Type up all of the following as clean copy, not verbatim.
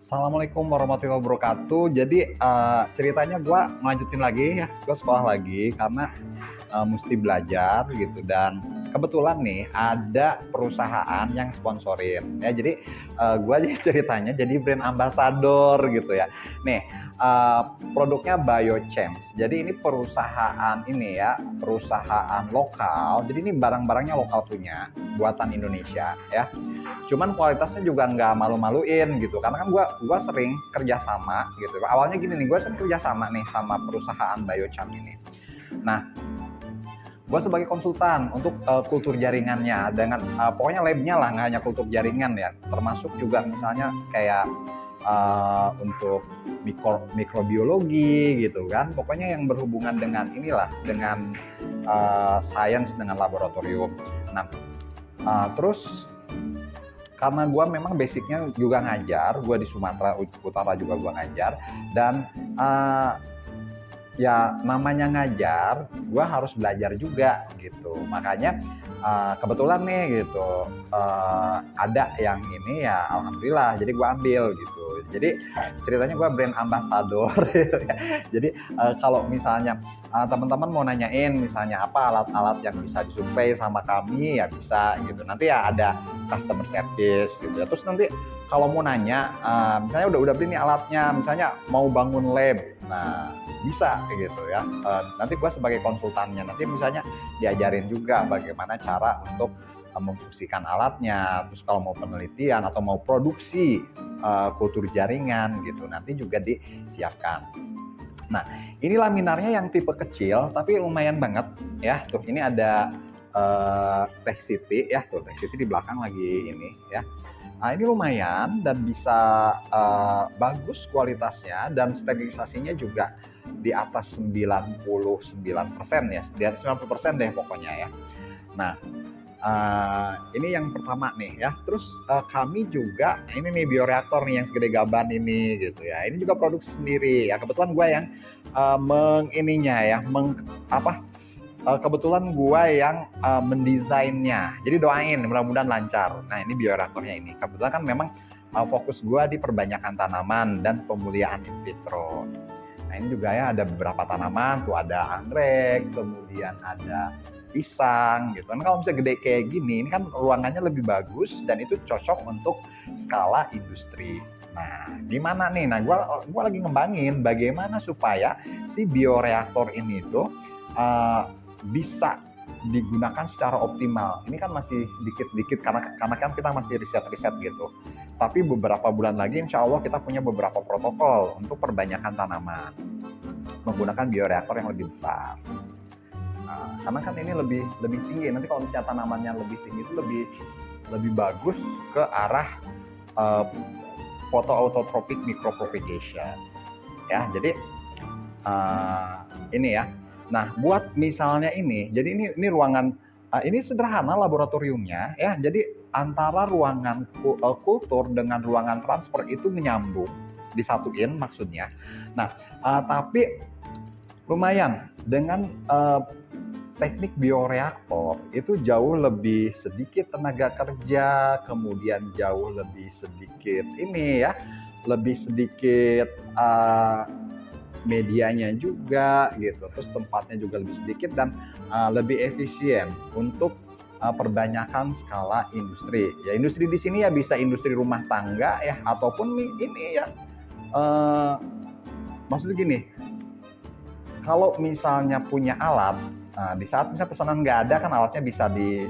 Assalamualaikum warahmatullahi wabarakatuh. Jadi ceritanya gue ngelanjutin lagi ya, gue sekolah lagi karena mesti belajar gitu. Dan kebetulan nih ada perusahaan yang sponsorin ya. Jadi gue aja ceritanya jadi brand ambassador gitu ya. Nih produknya Biochamps. Jadi ini perusahaan ini ya, perusahaan lokal. Jadi ini barang-barangnya lokal punya, buatan Indonesia ya. Cuman kualitasnya juga nggak malu-maluin gitu, karena kan gue sering kerjasama gitu. Awalnya gini nih, gue sering kerjasama nih sama perusahaan Biochamp ini. Nah, gue sebagai konsultan untuk kultur jaringannya dengan pokoknya labnya lah, nggak hanya kultur jaringan ya, termasuk juga misalnya kayak untuk mikrobiologi gitu kan, pokoknya yang berhubungan dengan inilah, dengan sains, dengan laboratorium. Nah, terus karena gue memang basicnya juga ngajar, gue di Sumatera Utara juga gue ngajar, dan ya namanya ngajar, gue harus belajar juga gitu. Makanya kebetulan nih gitu, ada yang ini ya, alhamdulillah, jadi gue ambil gitu. Jadi ceritanya gue brand ambassador gitu ya. Jadi kalau misalnya teman-teman mau nanyain misalnya apa alat-alat yang bisa disuplai sama kami, ya bisa gitu. Nanti ya ada customer service gitu ya. Terus nanti kalau mau nanya, misalnya udah beli nih alatnya, misalnya mau bangun lab, nah bisa gitu ya. Nanti gue sebagai konsultannya, nanti misalnya diajarin juga bagaimana cara untuk memfungsikan alatnya. Terus kalau mau penelitian atau mau produksi kultur jaringan gitu, nanti juga disiapkan. Nah, ini laminarnya yang tipe kecil tapi lumayan banget ya. Tuh ini ada Tech City ya, tuh Tech City di belakang lagi ini ya. Nah, ini lumayan dan bisa bagus kualitasnya, dan sterilisasinya juga di atas 99% ya, di atas 90% deh pokoknya ya. Nah, ini yang pertama nih ya. Terus kami juga ini nih bioreaktor nih yang segede gaban ini gitu ya. Ini juga produksi sendiri ya. Kebetulan gue yang kebetulan gue yang mendesainnya. Jadi doain mudah-mudahan lancar. Nah, ini bioreaktornya ini. Kebetulan kan memang fokus gue di perbanyakan tanaman dan pemulihan in vitro. Nah, ini juga ya ada beberapa tanaman, tuh ada anggrek, kemudian ada pisang gitu kan. Kalau misalnya gede kayak gini, ini kan ruangannya lebih bagus dan itu cocok untuk skala industri. Nah, gimana nih? Nah, gue lagi ngembangin bagaimana supaya si bioreaktor ini tuh bisa digunakan secara optimal. Ini kan masih dikit-dikit karena kan kita masih riset-riset gitu. Tapi beberapa bulan lagi insya Allah kita punya beberapa protokol untuk perbanyakan tanaman menggunakan bioreaktor yang lebih besar. Nah, karena kan ini lebih tinggi. Nanti kalau misalnya tanamannya lebih tinggi itu lebih bagus ke arah photoautotropic micropropagation. Ya, jadi ini ya. Nah, buat misalnya ini, jadi ini ruangan ini sederhana laboratoriumnya ya. Jadi antara ruangan kultur dengan ruangan transfer itu menyambung, disatuin maksudnya. Nah, tapi lumayan dengan teknik bioreaktor itu jauh lebih sedikit tenaga kerja, kemudian jauh lebih sedikit ini ya, lebih sedikit medianya juga gitu, terus tempatnya juga lebih sedikit dan lebih efisien untuk perbanyakan skala industri. Ya industri di sini ya bisa industri rumah tangga ya, ataupun ini ya maksudnya gini, kalau misalnya punya alat, di saat misalnya pesanan nggak ada kan alatnya bisa di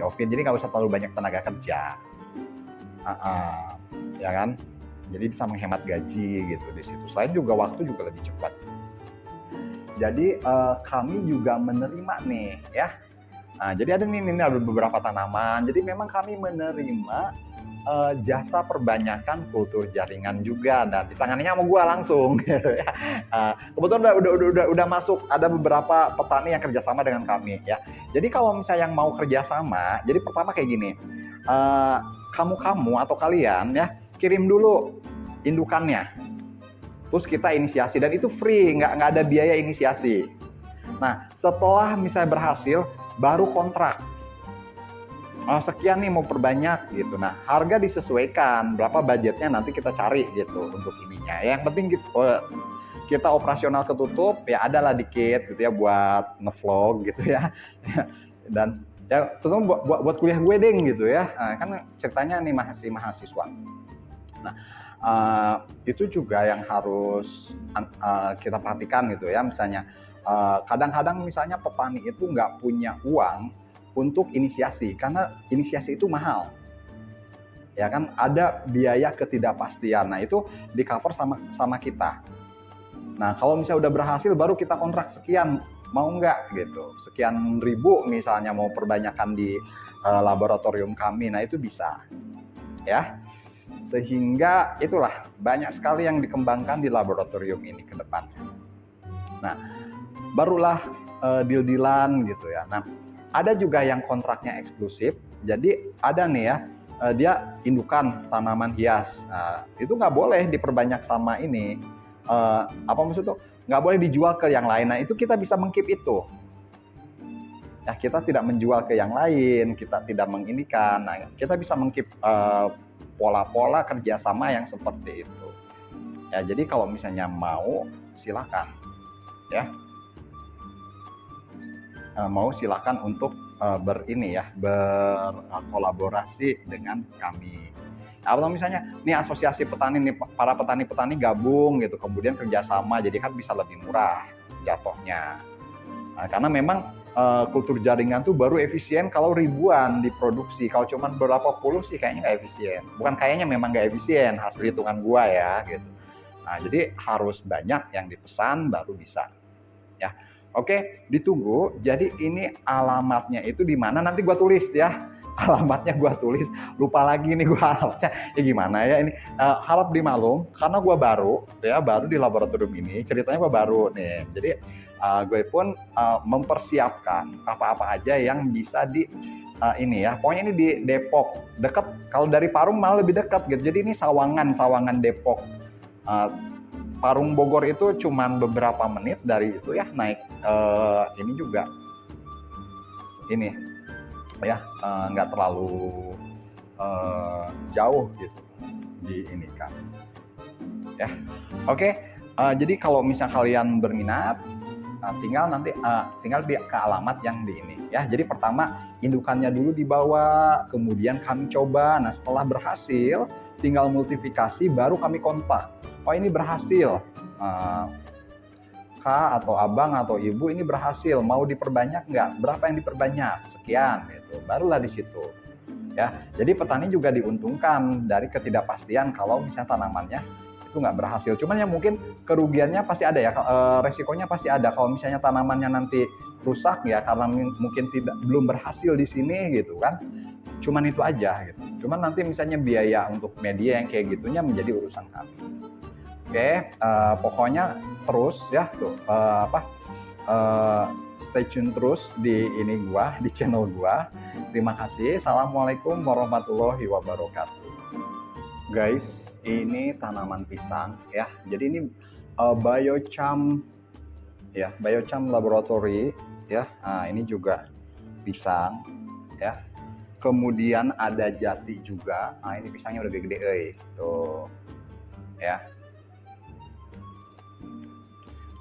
off-in, jadi nggak usah terlalu banyak tenaga kerja, ya kan? Jadi bisa menghemat gaji gitu di situ. Selain juga waktu juga lebih cepat. Jadi kami juga menerima nih ya. Nah, jadi ada ini ada beberapa tanaman. Jadi memang kami menerima jasa perbanyakan kultur jaringan juga, dan ditanganinya sama gue langsung. Kebetulan udah masuk, ada beberapa petani yang kerjasama dengan kami ya. Jadi kalau misalnya yang mau kerjasama, jadi pertama kayak gini, kamu atau kalian ya kirim dulu indukannya, terus kita inisiasi, dan itu free, nggak ada biaya inisiasi. Nah, setelah misalnya berhasil, baru kontrak. sekian nih mau perbanyak gitu. Nah, harga disesuaikan, berapa budgetnya nanti kita cari gitu untuk ininya. Yang penting gitu, kita operasional ketutup ya adalah dikit gitu ya buat ngevlog gitu ya. Dan ya terutama buat kuliah gue deng gitu ya. Kan ceritanya nih masih mahasiswa. Nah, itu juga yang harus kita perhatikan gitu ya. Misalnya kadang-kadang misalnya petani itu nggak punya uang untuk inisiasi, karena inisiasi itu mahal. Ya kan, ada biaya ketidakpastian. Nah, itu di cover sama kita. Nah, kalau misalnya udah berhasil baru kita kontrak sekian, mau nggak gitu. Sekian ribu misalnya mau perbanyakan di laboratorium kami. Nah, itu bisa. Ya. Sehingga itulah banyak sekali yang dikembangkan di laboratorium ini ke depan. Nah, barulah deal-dealan gitu ya. Nah, ada juga yang kontraknya eksklusif. Jadi ada nih ya, dia indukan tanaman hias. Itu nggak boleh diperbanyak sama ini. Apa maksud tuh? Nggak boleh dijual ke yang lain. Nah, itu kita bisa mengkeep itu. Ya, kita tidak menjual ke yang lain, kita tidak menginikan. Nah, kita bisa mengkeep pola-pola kerjasama yang seperti itu. Ya, jadi kalau misalnya mau, silakan. Ya. Mau silakan untuk berkolaborasi dengan kami. Atau misalnya nih asosiasi petani nih, para petani-petani gabung gitu, kemudian kerjasama, jadi kan bisa lebih murah jatuhnya. Nah, karena memang kultur jaringan tuh baru efisien kalau ribuan diproduksi. Kalau cuma berapa puluh sih kayaknya nggak efisien. Bukan kayaknya, memang nggak efisien, hasil hitungan gua ya gitu. Nah, jadi harus banyak yang dipesan baru bisa. Ya. Oke, ditunggu. Jadi ini alamatnya itu di mana? Nanti gua tulis ya. Alamatnya gua tulis. Lupa lagi nih gua alamatnya. Ya gimana ya ini? Harap dimaklum karena gua baru di laboratorium ini. Ceritanya gua baru nih. Jadi gue pun mempersiapkan apa-apa aja yang bisa di ini ya. Pokoknya ini di Depok. Dekat, kalau dari Parung malah lebih dekat gitu. Jadi ini Sawangan Depok. Parung Bogor itu cuman beberapa menit dari itu ya, naik ini juga ini ya, nggak terlalu jauh gitu di ini kan ya. Oke, jadi kalau misalnya kalian berminat, tinggal di ke alamat yang di ini ya. Jadi pertama indukannya dulu dibawa, kemudian kami coba. Nah, setelah berhasil tinggal multiplikasi, baru kami kontak. Oh, ini berhasil, Kak atau Abang atau Ibu, ini berhasil, mau diperbanyak nggak? Berapa yang diperbanyak? Sekian gitu. Barulah di situ. Ya, jadi petani juga diuntungkan dari ketidakpastian kalau misalnya tanamannya itu nggak berhasil. Cuman yang mungkin kerugiannya pasti ada ya, resikonya pasti ada. Kalau misalnya tanamannya nanti rusak ya karena mungkin belum berhasil di sini gitu kan. Cuman itu aja gitu. Cuman nanti misalnya biaya untuk media yang kayak gitunya menjadi urusan kami. Oke, pokoknya terus ya tuh stay tune terus di channel gua. Terima kasih. Assalamualaikum warahmatullahi wabarakatuh. Guys, ini tanaman pisang ya. Jadi ini biocham ya, biocham laboratory ya. Nah, ini juga pisang ya. Kemudian ada jati juga. Nah, ini pisangnya udah gede-gede tuh ya.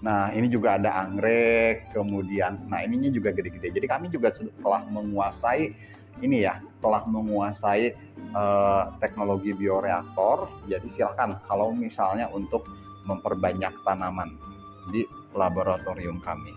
Nah, ini juga ada anggrek, kemudian, nah ininya juga gede-gede. Jadi kami juga telah menguasai teknologi bioreaktor. Jadi silakan kalau misalnya untuk memperbanyak tanaman di laboratorium kami.